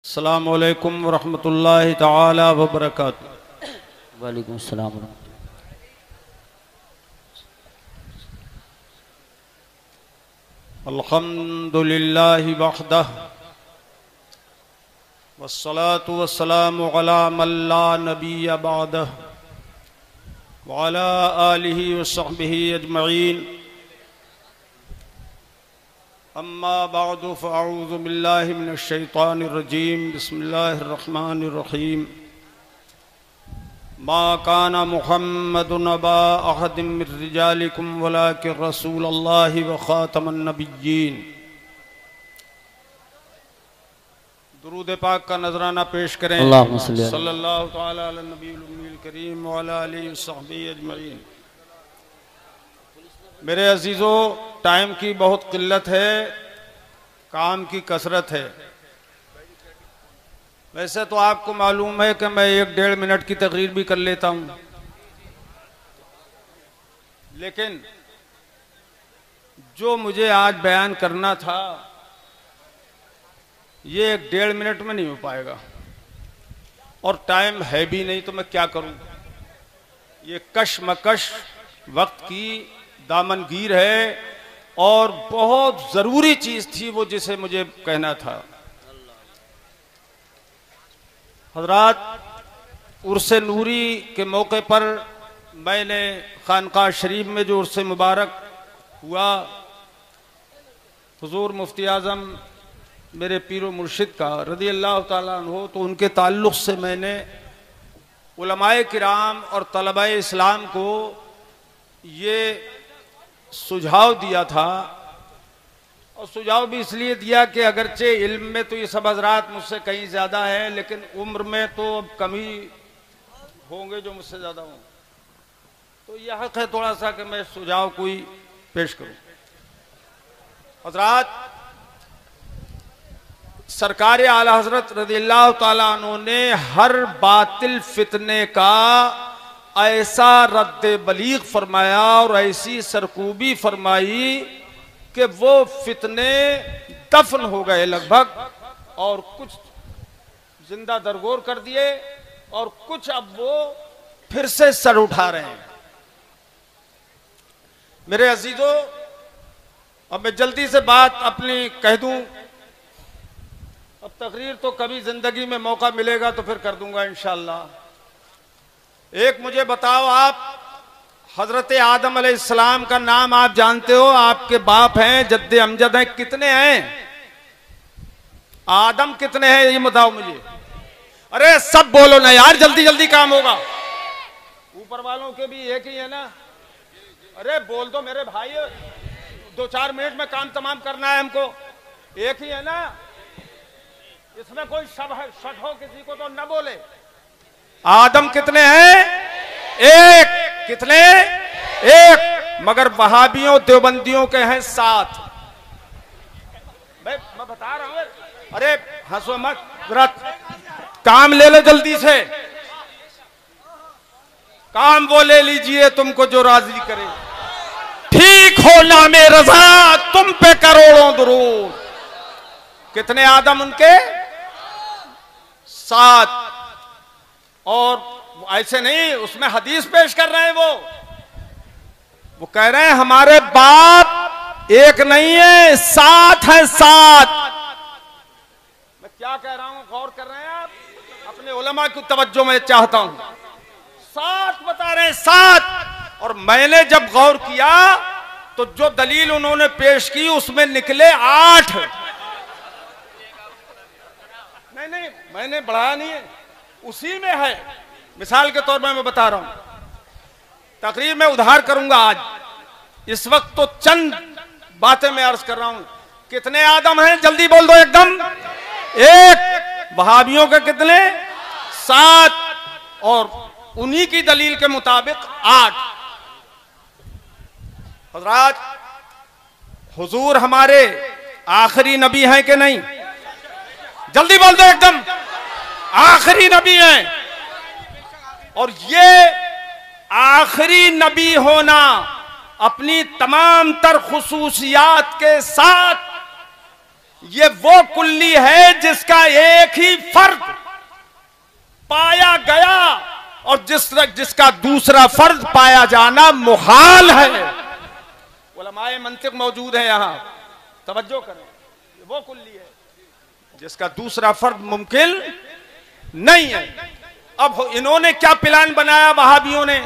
अस्सलामु अलैकुम वरहमतुल्लाहि तआला वबरकातुहू। वालेकुम अस्सलाम। अल्हम्दुलिल्लाहि वहदह वस्सलातु वस्सलामु अला मन ला नबिय्य बअदह व अला आलिहि व सहबिहि अजमईन। अम्मा बअदु फ़अऊज़ु बिल्लाहि मिनश शैतानिर रजीम। बिस्मिल्लाहिर रहमानिर रहीम। मा काना मुहम्मदुन अबा अहदिम मिर रिजालिकुम वलाकिन रसूलल्लाहि व खातमन नबिय्यीन। दुरूद पाक का नजराना पेश करें। सल्लल्लाहु तआला अला नबील उम्मील करीम व अला आलिहि व सहबिहि अजमईन। मेरे अजीज़ों, टाइम की बहुत किल्लत है, काम की कसरत है। वैसे तो आपको मालूम है कि मैं 1-1.5 मिनट की तकरीर भी कर लेता हूं, लेकिन जो मुझे आज बयान करना था ये 1-1.5 मिनट में नहीं हो पाएगा और टाइम है भी नहीं, तो मैं क्या करूं। ये कशमकश वक्त की दामनगीर है और बहुत जरूरी चीज थी वो, जिसे मुझे कहना था। हजरात, उर्से नूरी के मौके पर मैंने खानकाह शरीफ में जो उर्से मुबारक हुआ, हुजूर मुफ्ती आज़म मेरे पीरो मुर्शिद का रज़ी अल्लाह ताला अन्हु, तो उनके ताल्लुक़ से मैंने उलमाए किराम और तलबाए इस्लाम को ये सुझाव दिया था। और सुझाव भी इसलिए दिया कि अगरचे इल्म में तो ये सब हजरात मुझसे कहीं ज़्यादा है, लेकिन उम्र में तो अब कम ही होंगे जो मुझसे ज़्यादा हों, तो यह हक़ है थोड़ा सा कि मैं सुझाव कोई पेश करूं। हजरात, सरकार आला हजरत रज़ियल्लाहु ताला अन्हु ने हर बातिल फितने का ऐसा रद्द बलीग फरमाया और ऐसी सरकूबी फरमाई कि वो फितने दफन हो गए लगभग, और कुछ जिंदा दरगोर कर दिए और कुछ अब वो फिर से सर उठा रहे हैं। मेरे अजीजों, अब मैं जल्दी से बात अपनी कह दूं। अब तकरीर तो कभी जिंदगी में मौका मिलेगा तो फिर कर दूंगा इंशाअल्लाह। एक मुझे बताओ, आप हजरत आदम अलैहिस्सलाम का नाम आप जानते हो, आपके बाप हैं, जद्दे अमजद हैं, कितने हैं? आदम कितने हैं ये बताओ मुझे। अरे सब बोलो ना यार, जल्दी जल्दी काम होगा। ऊपर वालों के भी एक ही है ना? अरे बोल दो मेरे भाई, 2-4 मिनट में काम तमाम करना है हमको। एक ही है ना? इसमें कोई शक हो किसी को तो न बोले। आदम कितने हैं? एक। कितने? एक। मगर वहाबियों देवबंदियों के हैं 7। मैं बता रहा हूं। अरे हंसो मत, काम ले लो जल्दी से। काम वो ले लीजिए तुमको जो राजी करे। ठीक हो नामे रजा तुम पे करोड़ों दुरूद। कितने आदम उनके? 7। और ऐसे नहीं, उसमें हदीस पेश कर रहे हैं। वो कह रहे हैं हमारे बाप एक नहीं है, 7 है, 7। मैं क्या कह रहा हूं, गौर कर रहे हैं आप? अपने उलमा की तवज्जो मैं चाहता हूं। 7 बता रहे हैं, 7। और मैंने जब गौर किया तो जो दलील उन्होंने पेश की उसमें निकले 8। नहीं, मैंने बढ़ाया नहीं है, उसी में है। मिसाल के तौर पर मैं बता रहा हूं। तकरीर में उधार करूंगा आज। इस वक्त तो चंद बातें मैं अर्ज कर रहा हूं। कितने आदम हैं जल्दी बोल दो एकदम। एक। वहाबियों के कितने? 7। और उन्हीं की दलील के मुताबिक 8। हजरात, हुजूर हमारे आखिरी नबी हैं कि नहीं? जल्दी बोल दो एकदम। आखिरी नबी हैं। और ये आखिरी नबी होना अपनी तमाम तर खुसूसियात के साथ ये वो कुल्ली है जिसका एक ही फर्द पाया गया और जिसका दूसरा फर्द पाया जाना मुहाल है। उलमाए मंतिक मौजूद है यहां, तवज्जो करें। ये वो कुल्ली है जिसका दूसरा फर्द मुमकिन नहीं है। अब इन्होंने क्या प्लान बनाया वहाबियों ने?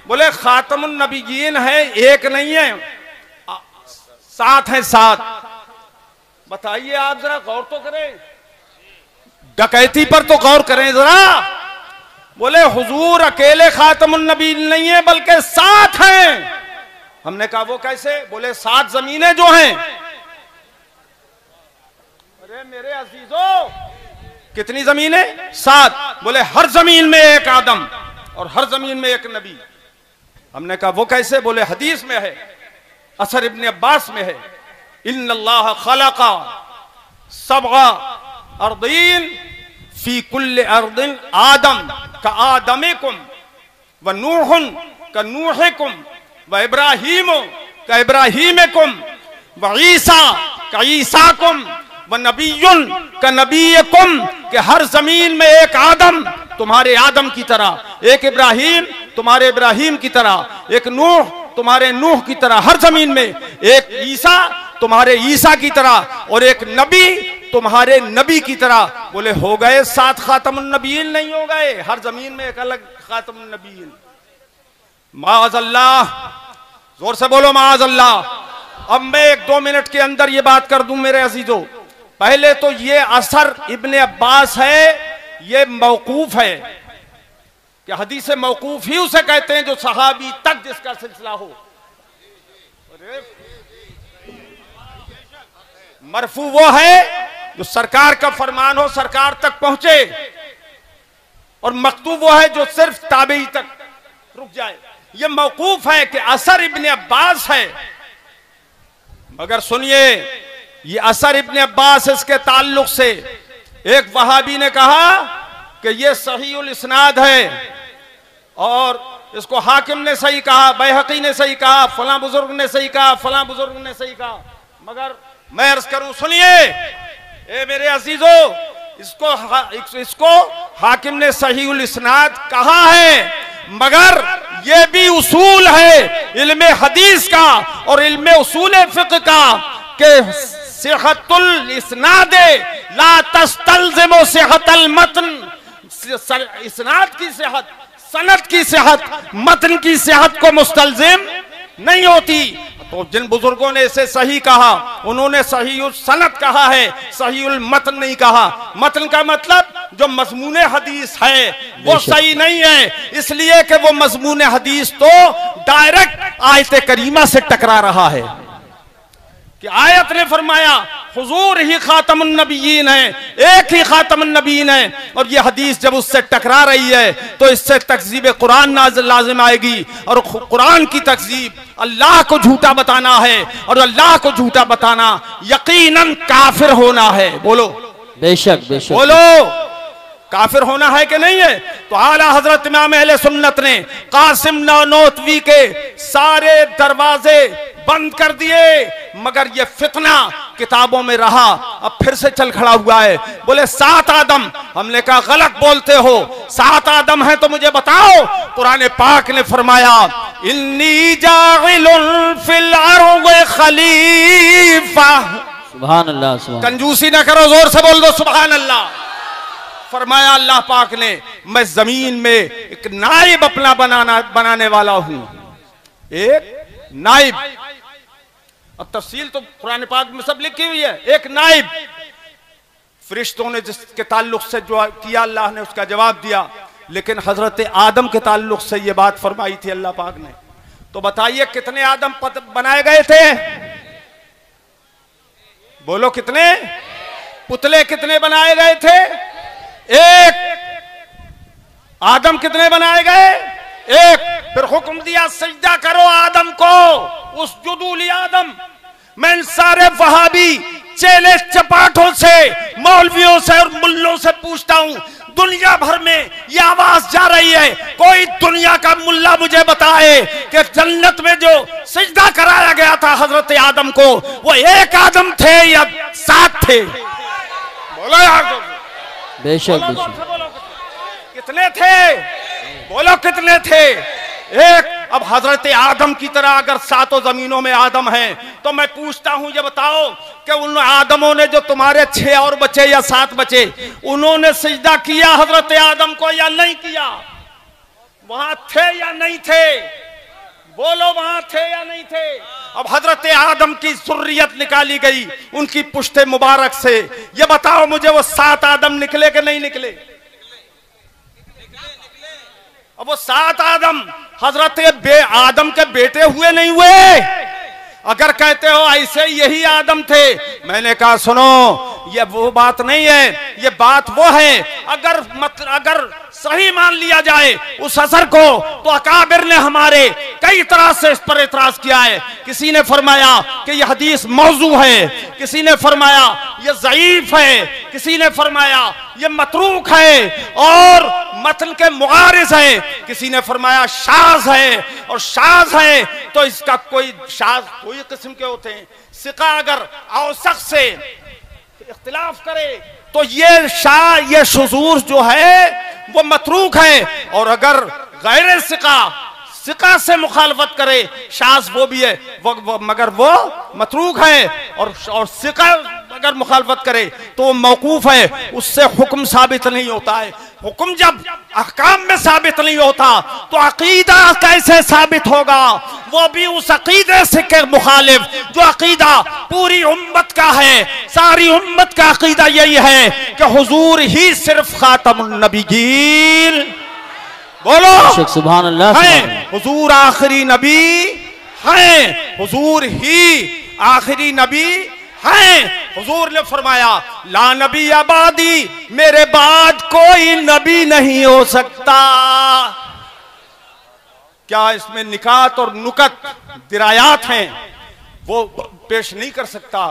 बोले खातमुन नबीयीन है, एक नहीं है, 7 हैं, 7। बताइए आप, जरा गौर तो करें, डकैती पर तो गौर करें जरा। बोले हुजूर अकेले खातमुन नबीयीन नहीं है बल्कि 7 हैं। हमने कहा वो कैसे? बोले 7 जमीनें जो हैं। अरे मेरे अजीजों, कितनी जमीनें? 7। बोले हर जमीन में एक आदम और हर जमीन में एक नबी। हमने कहा वो कैसे? बोले हदीस में है, असर इब्ने अब्बास में है, इन्नल्लाह खलका सबगा अर्दीन फी कुल्ल अर्दिन आदम का आदमिकुम व नूहुन का नूहिकुम व इब्राहीम का इब्राहीमिकुम व ईसा का ईसाकुम व नबीयुन का नबीयकुम, के हर जमीन में एक आदम तुम्हारे आदम की तरह, एक इब्राहीम तुम्हारे इब्राहीम की तरह, एक नूह तुम्हारे नूह की तरह, हर जमीन में एक ईसा तुम्हारे ईसा की तरह और एक नबी तुम्हारे नबी की तरह। बोले हो गए 7 खातमुन नबीयीन? नहीं हो गए, हर जमीन में एक अलग खातमुन नबीयीन। माअज़ल्लाह, जोर से बोलो माअज़ल्लाह। अब मैं 1-2 मिनट के अंदर ये बात कर दूं मेरे अजीजों। पहले तो ये असर इब्ने अब्बास है, ये मौकूफ है कि हदीस मौकूफ ही उसे कहते हैं जो सहाबी तक जिसका सिलसिला हो। मरफू वो है जो सरकार का फरमान हो, सरकार तक पहुंचे, और मकतूब वो है जो सिर्फ ताबई तक रुक जाए। ये मौकूफ है कि असर इब्ने अब्बास है। मगर सुनिए, ये असर इब्ने अब्बास, इसके ताल्लुक से एक वहाबी ने कहा कि ये सहीउल इस्नाद है और इसको हाकिम ने सही कहा, बैहकी ने सही कहा, फलां बुजुर्ग ने सही कहा, फलां बुजुर्ग ने सही कहा। मगर मैं अर्ज करूं, सुनिए ए मेरे अजीजों, इसको हाकिम ने सहीउल इस्नाद कहा है, मगर ये भी उसूल है इल्मे हदीस का और इल्मे उसूल फिक़्ह का कि सिहतुल इस्नाद ला तस्तलज़िमु सिहतल मतन। इस्नाद की सेहत, सनद की सेहत, मतन की सेहत को मुस्तलजिम नहीं होती। तो जिन बुजुर्गों ने इसे सही कहा, उन्होंने सहीउल सनद कहा है, सहीउल मतन नहीं कहा। मतन का मतलब जो मज़मून हदीस है वो सही नहीं है, इसलिए कि वो मज़मून हदीस तो डायरेक्ट आयत करीमा से टकरा रहा है कि आयत ने फरमाया हुजूर ही खातमुन नबीयीन है, एक ही खातमुन नबीयीन है, और ये हदीस जब उससे टकरा रही है तो इससे तकज़ीब कुरान लाजिम आएगी, और कुरान की तकज़ीब अल्लाह को झूठा बताना है, और अल्लाह को झूठा बताना यकीनन काफिर होना है। बोलो बेशक बेशक, बोलो काफिर होना है कि नहीं है? तो आला हजरत इमाम अहले सुन्नत ने कासिम नानोतवी के सारे दरवाजे बंद कर दिए, मगर ये फितना किताबों में रहा, अब फिर से चल खड़ा हुआ है। बोले 7 आदम, हमने कहा गलत बोलते हो, 7 आदम है तो मुझे बताओ। कुरान पाक ने फरमाया इन्नी जाइलुन फिल अर्ज़ि खलीफा। सुभान अल्लाह, सुभान। कंजूसी ना करो, जोर से बोल दो सुभान अल्लाह। फरमाया अल्लाह पाक ने मैं जमीन में एक नाइब अपना बनाने वाला हूं, एक नाइब। अब तफसील तो कुरान पाक में सब लिखी हुई है। एक नाइब, फरिश्तों ने जिसके ताल्लुक से जो किया अल्लाह ने उसका जवाब दिया, लेकिन हजरत आदम के ताल्लुक से यह बात फरमाई थी अल्लाह पाक ने। तो बताइए कितने आदम बनाए गए थे? बोलो कितने? पुतले कितने बनाए गए थे? एक। आदम कितने बनाए गए? एक। फिर हुक्म दिया सजदा करो आदम को, उसजुदू ली आदम। मैं इन सारे वहाबी चेले चपाटों से मौलवियों से और मुल्लों से पूछता हूं, दुनिया भर में ये आवाज जा रही है, कोई दुनिया का मुल्ला मुझे बताए कि जन्नत में जो सजदा कराया गया था हजरत आदम को, वो एक आदम थे या 7 थे? बोलो यार, बेशक बोलो कितने थे? बोलो कितने थे? एक। अब हजरत आदम की तरह अगर 7 जमीनों में आदम हैं, तो मैं पूछता हूं, ये बताओ कि उन आदमों ने जो तुम्हारे 6 और बचे या 7 बचे, उन्होंने सजदा किया हजरत आदम को या नहीं किया? वहां थे या नहीं थे? बोलो वहां थे या नहीं थे? अब हजरत आदम की सुर्रियत निकाली गई उनकी पुश्ते मुबारक से, ये बताओ मुझे, वो 7 आदम निकले कि नहीं निकले? अब वो 7 आदम हजरत आदम के बेटे हुए नहीं हुए? अगर कहते हो ऐसे यही आदम थे, मैंने कहा सुनो, ये वो बात नहीं है, ये बात वो है। अगर सही मान लिया जाए उस असर को, तो अकाबिर ने हमारे कई तरह से इस पर एतराज किया है। किसी ने फरमाया कि यह हदीस मौजू है, किसी ने फरमाया यह ज़ईफ है, किसी ने फरमाया यह मतरूक है और मतन के मुआरिज है, किसी ने फरमाया शाज है, और शाज है तो इसका कोई शाज कोई किस्म के होते हैं। सिका अगर औसक से इख्तिलाफ करे तो ये शुजूर जो है वो मतरूक है, और अगर गैर सिका से मुखालफत करे, शाज वो भी है मगर वो मतरूक है, और सिका अगर मुखालफत करे तो वो मौकूफ है, उससे हुक्म साबित नहीं होता है। हुक्म जब अहकाम में साबित नहीं होता तो अकीदा कैसे साबित होगा? वो भी उस अकीदे से के मुखालिफ जो अकीदा पूरी उम्मत का है। सारी उम्मत का अकीदा यही है कि हुजूर ही सिर्फ खातमुन नबीयीन, बोलो सुभान अल्लाह, है हुजूर आखिरी नबी हैं, हुजूर ही आखिरी नबी हैं। हुजूर ने फरमाया ला नबी आबादी, मेरे बाद कोई नबी नहीं हो सकता। क्या इसमें निकात और नुकत दिरायात हैं, वो पेश नहीं कर सकता।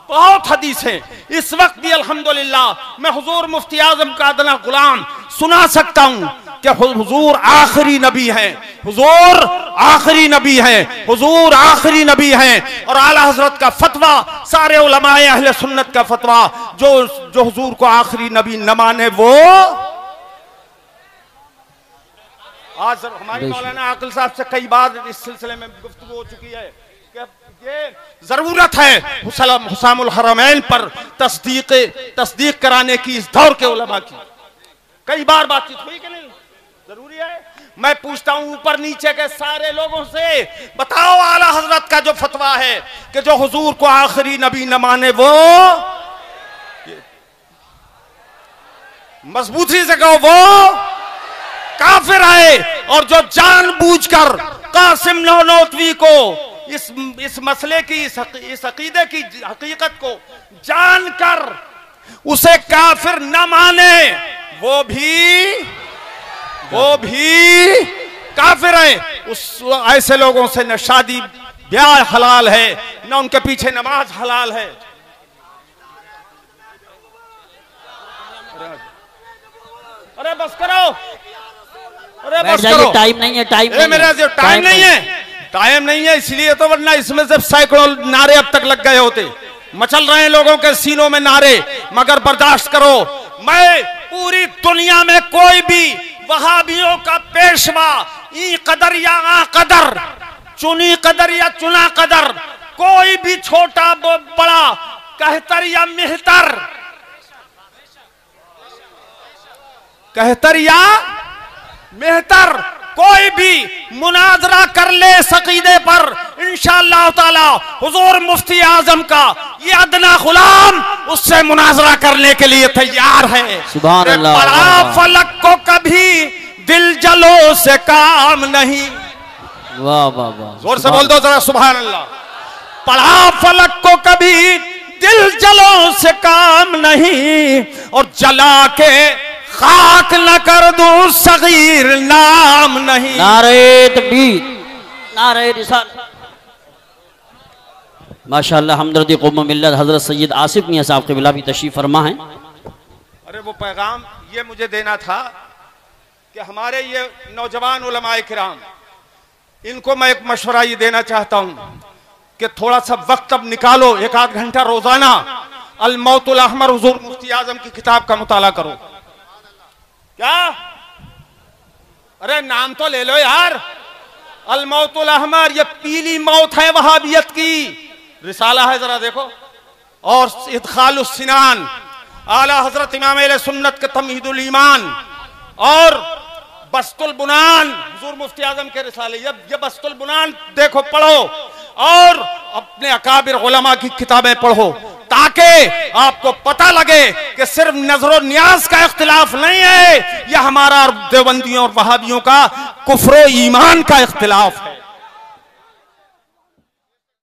बहुत हदीस है। इस वक्त भी अल्हम्दुलिल्लाह मैं हुजूर मुफ्ती आजम का अदना गुलाम सुना सकता हूं कि हुजूर आखिरी नबी हैं, हुजूर आखिरी नबी हैं, हुजूर आखिरी नबी हैं। और आला हजरत का फतवा, सारे उलमाए अहले सुन्नत का फतवा, जो हुजूर को आखिरी नबी न माने वो आज हमारी मौलाना आकिल साहब से कई बार इस सिलसिले में गुफ्तगू हो चुकी है कि ये जरूरत है हुसामुल हरमैन पर तस्दीक कराने की इस दौर के उलमा की। कई बार बातचीत हुई कि नहीं? जरूरी है। मैं पूछता हूं ऊपर नीचे के सारे लोगों से, बताओ आला हजरत का जो फतवा है कि जो हुजूर को आखिरी नबी न माने वो, मजबूती से कहो, वो काफिर है। और जो जानबूझकर कासिम नौनौतवी को इस मसले की, इस अकीदे की हकीकत को जानकर उसे काफिर न माने, वो भी काफिर है। ऐसे लोगों से न शादी ब्याह हलाल है, न उनके पीछे नमाज हलाल है। अरे बस करो, अरे बस करो, टाइम नहीं है, टाइम नहीं है इसलिए तो, वरना इसमें से सैकड़ों नारे अब तक लग गए होते। मचल रहे हैं लोगों के सीनों में नारे, मगर बर्दाश्त करो। मैं पूरी दुनिया में कोई भी वहाबियों का पेशवा, ई कदर या आ कदर, चुनी कदर या चुना कदर, कोई भी छोटा बड़ा, कहतर या मेहतर, कहतर या मेहतर, कोई भी मुनाजरा कर ले सकीदे पर, इंशाअल्लाह ताला हुजूर मुफ्ती आजम का ये अदना गुलाम उससे मुनाजरा करने के लिए तैयार है। सुभान अल्लाह। पढ़ा फलक को कभी दिल जलो से काम नहीं। वाह वाह वाह, जोर से बोल दो जरा सुभान अल्लाह। पढ़ा फलक को कभी दिल जलो से काम नहीं, और जला के खाक न कर दूं सगीर नाम नहीं। नारे तकबीर, नारे रिसालत। माशाअल्लाह हमदर्दी कौम मिल्लत हजरत सैयद आसिफ मियां साहब क़िबला भी तशरीफ फरमा है। अरे वो पैगाम ये मुझे देना था कि हमारे ये नौजवान उलमाए किराम, इनको मैं एक मशवरा ये देना चाहता हूं कि थोड़ा सा वक्त अब निकालो, एक आध घंटा रोजाना अल मौतुल अहमर हुजूर मुफ्ती आजम की किताब का मुताला करो। क्या? अरे नाम तो ले लो यार, अल मौतुल अहमर, ये पीली मौत है वहाबियत की। रिसाला है, जरा देखो। और इदखालुस सिनान, आला हजरत इमाम अहले सुन्नत के तमहीदुल ईमान, और बस्तुल बुनान हुजूर मुफ्ती आजम के रिसाले। ये बस्तुल बुनान देखो, पढ़ो, और अपने अकाबिर उलमा की किताबें पढ़ो, ताकि आपको पता लगे कि सिर्फ नजरो नियाज का इख्तिलाफ नहीं है, यह हमारा देवबंदियों और वहाबियों का कुफ्र ईमान का इख्तिलाफ है।